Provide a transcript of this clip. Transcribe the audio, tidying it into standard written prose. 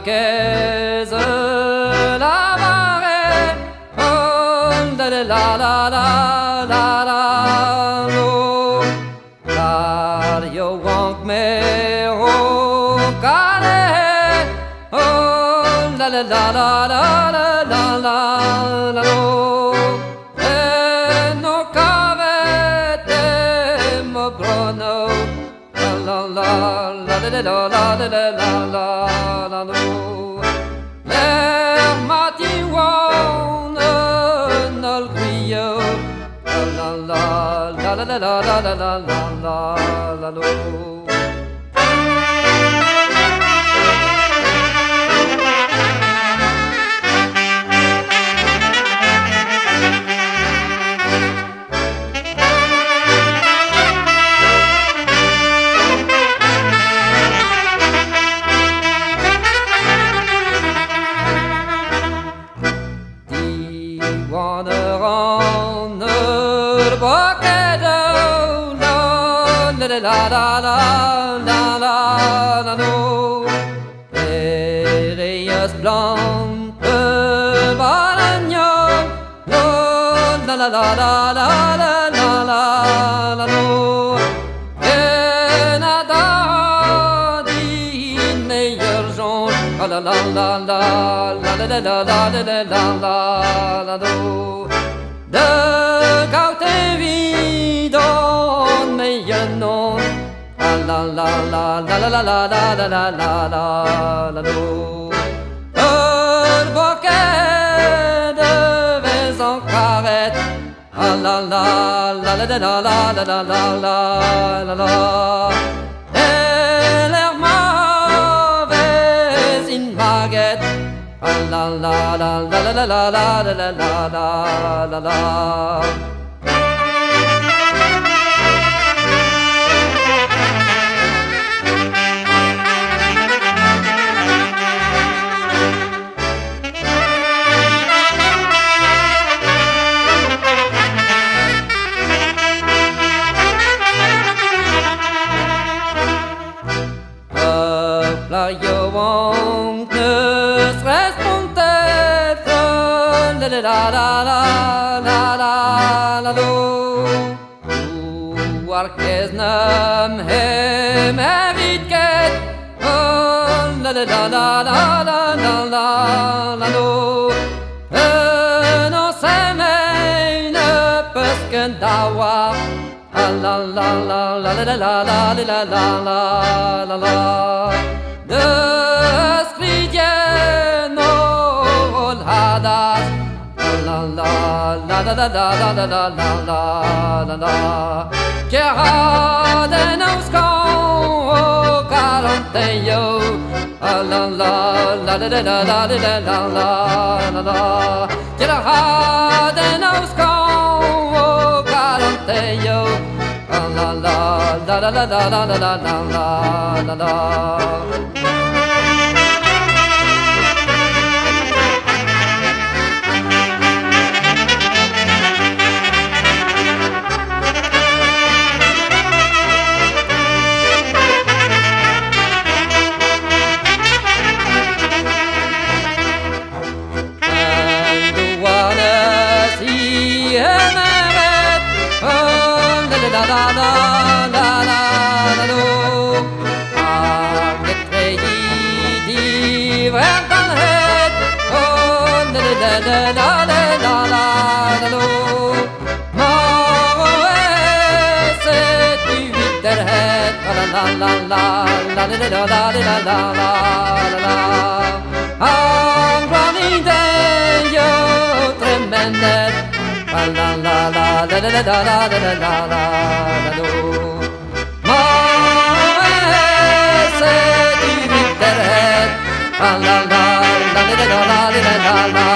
marquaise, la marée, oh, la la la la la la lo. Dario won't me oh, Calais, oh, la la la la la la la la la lo. No cavete mo brono, la la la la la la la la la la la. L'air matin one nel grio, la la la la la la la la la la la la. Wanna on the bucket, la la la la la la la la no. Reyes blanche balagnon, la la la la la la la la la no. Canada din meilleur jaune, la la la la la la la la la la la la. De goud en wie dan meilleur nom, la la la la la la la la la la la la la. Un bouquet de vins en carrette, la la la la la la la la la la la la. Et l'air mauvaise in baguette, la la la la la la la la la la la la. You won't stress peut-être, la la la la la la la lo. Warkes nam he meriket, oh la la la la la la la la lo. Non c'est ne parce que d'avoir, la la la la la la la la la la la la. De scridieno hadas, la la la la la la la la la la la. Chiara de Nauscon Caranteio, la la la la la la la la la la. Chiara de Nauscon Caranteio, la la la la la la la la la la la. La la la la la la lo. Avec tregi d'hiver dans le head, oh la la la la la la la lo. Maroë c'est du Witterhead, la la la la la la la la la la la. Angronien yo tremendet, la la la la la la la la la la la lo. Maroë c'est du Witterhead, la la la la la la la la la la.